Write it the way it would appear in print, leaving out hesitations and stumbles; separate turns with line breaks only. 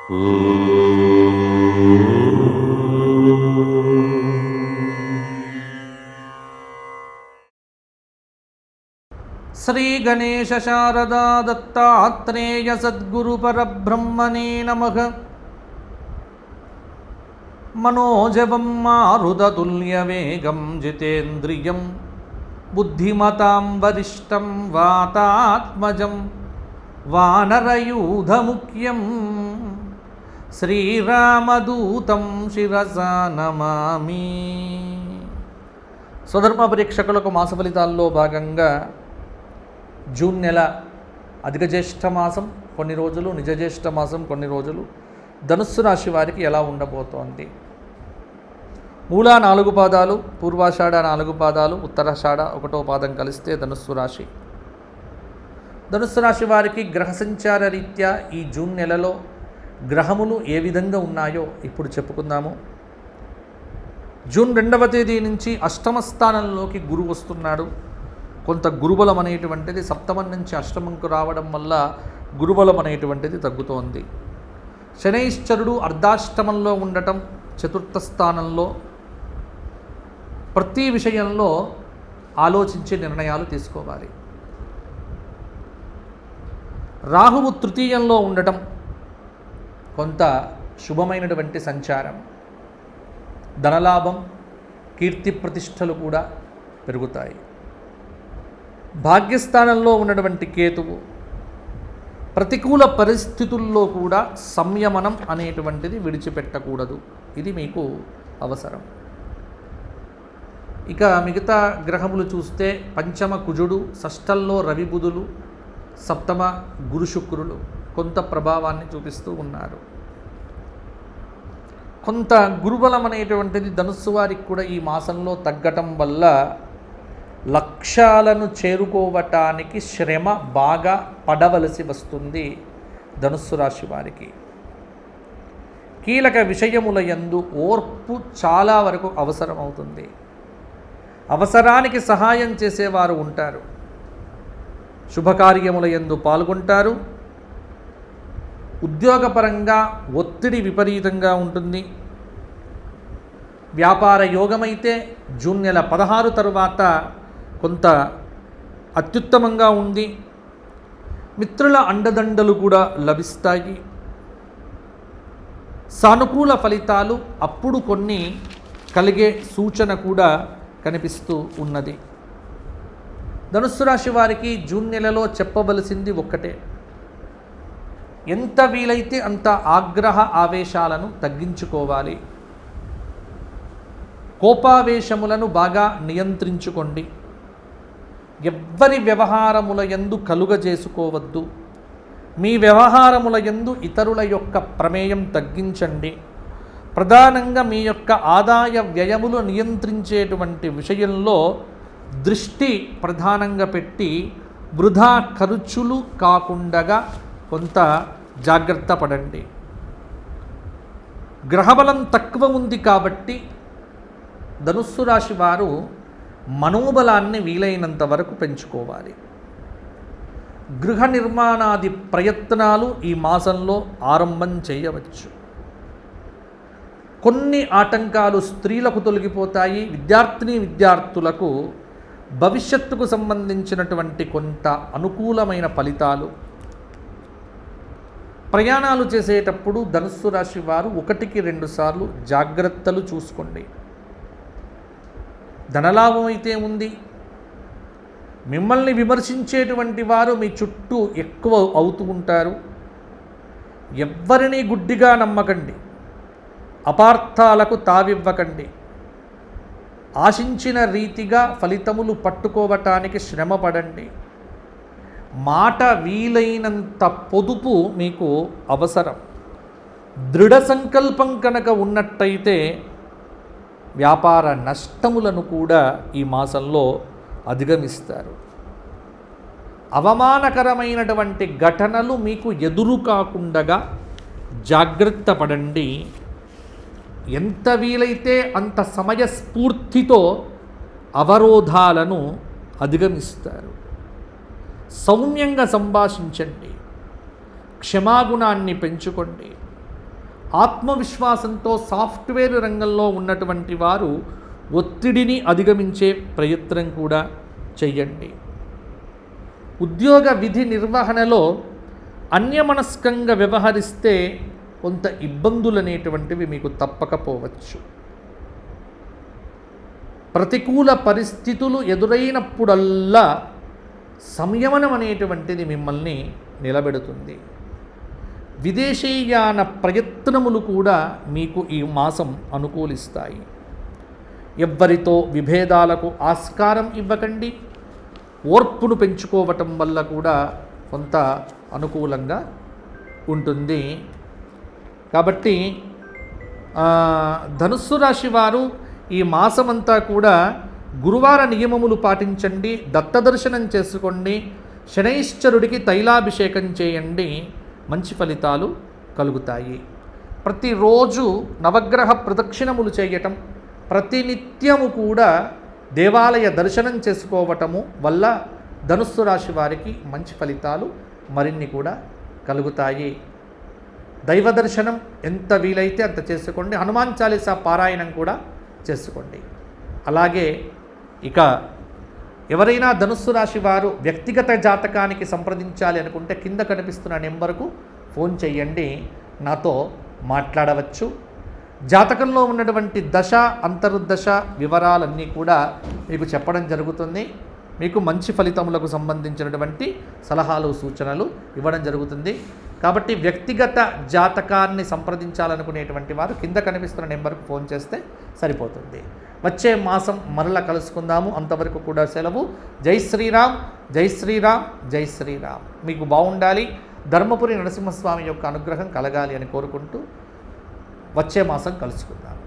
శ్రీ గణేశ శారదా దత్తాత్రేయ సద్గురు పరబ్రహ్మణే నమః. మనోజవం మారుతతుల్యవేగం జితేంద్రియం బుద్ధిమతాం వరిష్టం వాతాత్మజం వానరయూధముఖ్యం శ్రీరామదూతం శిరసా నమామి. స్వధర్మ పరీక్షకులకు మాస ఫలితాల్లో భాగంగా జూన్ నెల అధిక జ్యేష్ఠ మాసం కొన్ని రోజులు, నిజ జ్యేష్ఠ మాసం కొన్ని రోజులు ధనుస్సు రాశి వారికి ఎలా ఉండబోతోంది? మూలా 4 పాదాలు, పూర్వాషాఢ 4 పాదాలు, ఉత్తరాషాఢ 1వ పాదం కలిస్తే ధనుస్సు రాశి. ధనుస్సు రాశి వారికి గ్రహ సంచార రీత్యా ఈ జూన్ నెలలో గ్రహములు ఏ విధంగా ఉన్నాయో ఇప్పుడు చెప్పుకుందాము. జూన్ 2వ తేదీ నుంచి అష్టమ స్థానంలోకి గురువు వస్తున్నాడు. కొంత గురుబలం అనేటువంటిది సప్తమం నుంచి అష్టమంకు రావడం వల్ల గురుబలం అనేటువంటిది తగ్గుతోంది. శనైశ్చరుడు అర్ధాష్టమంలో ఉండటం, చతుర్థ స్థానంలో ప్రతి విషయంలో ఆలోచించే నిర్ణయాలు తీసుకోవాలి. రాహువు తృతీయంలో ఉండటం కొంత శుభమైనటువంటి సంచారం. ధనలాభం, కీర్తి ప్రతిష్టలు కూడా పెరుగుతాయి. భాగ్యస్థానంలో ఉన్నటువంటి కేతువు ప్రతికూల పరిస్థితుల్లో కూడా సంయమనం అనేటువంటిది విడిచిపెట్టకూడదు. ఇది మీకు అవసరం. ఇక మిగతా గ్రహములు చూస్తే పంచమ కుజుడు, షష్ఠంలో రవి బుధులు, సప్తమ గురు శుక్రులు కొంత ప్రభావాన్ని చూపిస్తూ ఉన్నారు. కొంత గురుబలం అనేటువంటిది ధనుస్సు వారికి కూడా ఈ మాసంలో తగ్గటం వల్ల లక్ష్యాలను చేరుకోవటానికి శ్రమ బాగా పడవలసి వస్తుంది. ధనుస్సు రాశి వారికి కీలక విషయముల యందు ఓర్పు చాలా వరకు అవసరం అవుతుంది. అవసరానికి సహాయం చేసేవారు ఉంటారు. శుభకార్యముల యందు పాల్గొంటారు. ఉద్యోగపరంగా ఒత్తిడి విపరీతంగా ఉంటుంది. వ్యాపార యోగమైతే జూన్ నెల 16 తరువాత కొంత అత్యుత్తమంగా ఉంది. మిత్రుల అండదండలు కూడా లభిస్తాయి. సానుకూల ఫలితాలు అప్పుడు కొన్ని కలిగే సూచన కూడా కనిపిస్తూ ఉన్నది. ధనుస్సు రాశి వారికి జూన్ నెలలో చెప్పవలసింది ఒక్కటే, ఎంత వీలైతే అంత ఆగ్రహ ఆవేశాలను తగ్గించుకోవాలి. కోపావేశములను బాగా నియంత్రించుకోండి. ఎవ్వరి వ్యవహారముల యందు కలుగజేసుకోవద్దు. మీ వ్యవహారముల యందు ఇతరుల యొక్క ప్రమేయం తగ్గించండి. ప్రధానంగా మీ యొక్క ఆదాయ వ్యయములు నియంత్రించేటువంటి విషయంలో దృష్టి ప్రధానంగా పెట్టి వృధా ఖర్చులు కాకుండా కొంత జాగ్రత్త పడండి. గ్రహబలం తక్కువ ఉంది కాబట్టి ధనుస్సు రాశి వారు మనోబలాన్ని వీలైనంత వరకు పెంచుకోవాలి. గృహ నిర్మాణాది ప్రయత్నాలు ఈ మాసంలో ఆరంభం చేయవచ్చు. కొన్ని ఆటంకాలు స్త్రీలకు తొలగిపోతాయి. విద్యార్థులకు భవిష్యత్తుకు సంబంధించినటువంటి కొంత అనుకూలమైన ఫలితాలు. ప్రయాణాలు చేసేటప్పుడు ధనుస్సు రాశి వారు 1కి 2 సార్లు జాగ్రత్తలు చూసుకోండి. ధనలాభం అయితే ఉంది. మిమ్మల్ని విమర్శించేటువంటి వారు మీ చుట్టూ ఎక్కువ అవుతూ ఉంటారు. ఎవ్వరినీ గుడ్డిగా నమ్మకండి. అపార్థాలకు తావివ్వకండి. ఆశించిన రీతిగా ఫలితములు పట్టుకోవటానికి శ్రమ పడండి. మాట వీలైనంత పొదుపు మీకు అవసరం. దృఢ సంకల్పం కనుక ఉన్నట్టయితే వ్యాపార నష్టములను కూడా ఈ మాసంలో అధిగమిస్తారు. అవమానకరమైనటువంటి ఘటనలు మీకు ఎదురు కాకుండా జాగ్రత్త పడండి. ఎంత వీలైతే అంత సమయస్ఫూర్తితో అవరోధాలను అధిగమిస్తారు. సౌమ్యంగా సంభాషించండి. క్షమాగుణాన్ని పెంచుకోండి. ఆత్మవిశ్వాసంతో సాఫ్ట్వేర్ రంగంలో ఉన్నటువంటి వారు ఒత్తిడిని అధిగమించే ప్రయత్నం కూడా చెయ్యండి. ఉద్యోగ విధి నిర్వహణలో అన్యమనస్కంగా వ్యవహరిస్తే కొంత ఇబ్బందులు అనేటువంటివి మీకు తప్పకపోవచ్చు. ప్రతికూల పరిస్థితులు ఎదురైనప్పుడల్లా సంయమనం అనేటువంటిది మిమ్మల్ని నిలబెడుతుంది. విదేశీయాన ప్రయత్నములు కూడా మీకు ఈ మాసం అనుకూలిస్తాయి. ఎవ్వరితో విభేదాలకు ఆస్కారం ఇవ్వకండి. ఓర్పును పెంచుకోవటం వల్ల కూడా కొంత అనుకూలంగా ఉంటుంది. కాబట్టి ధనుస్సు రాశి వారు ఈ మాసమంతా కూడా గురువార నియమములు పాటించండి, దత్తదర్శనం చేసుకోండి, శనైశ్చరుడికి తైలాభిషేకం చేయండి, మంచి ఫలితాలు కలుగుతాయి. ప్రతిరోజు నవగ్రహ ప్రదక్షిణములు చేయటం, ప్రతినిత్యము కూడా దేవాలయ దర్శనం చేసుకోవటము వల్ల ధనుస్సు రాశి వారికి మంచి ఫలితాలు మరిన్ని కూడా కలుగుతాయి. దైవ దర్శనం ఎంత వీలైతే అంత చేసుకోండి. హనుమాన్ చాలీసా పారాయణం కూడా చేసుకోండి. అలాగే ఇక ఎవరైనా ధనుస్సు రాశి వారు వ్యక్తిగత జాతకానికి సంప్రదించాలి అనుకుంటే కింద కనిపిస్తున్న నెంబర్కు ఫోన్ చేయండి, నాతో మాట్లాడవచ్చు. జాతకంలో ఉన్నటువంటి దశ అంతర్దశ వివరాలన్నీ కూడా మీకు చెప్పడం జరుగుతుంది. మీకు మంచి ఫలితములకు సంబంధించినటువంటి సలహాలు సూచనలు ఇవ్వడం జరుగుతుంది. కాబట్టి వ్యక్తిగత జాతకాన్ని సంప్రదించాలనుకునేటువంటి వారు కింద కనిపిస్తున్న నెంబర్కు ఫోన్ చేస్తే సరిపోతుంది. వచ్చే మాసం మరలా కలుసుకుందాము. అంతవరకు కూడా సెలవు. జై శ్రీరామ్, జై శ్రీరామ్, జై శ్రీరామ్. మీకు బాగుండాలి, ధర్మపురి నరసింహస్వామి యొక్క అనుగ్రహం కలగాలి అని కోరుకుంటూ వచ్చే మాసం కలుసుకుందాం.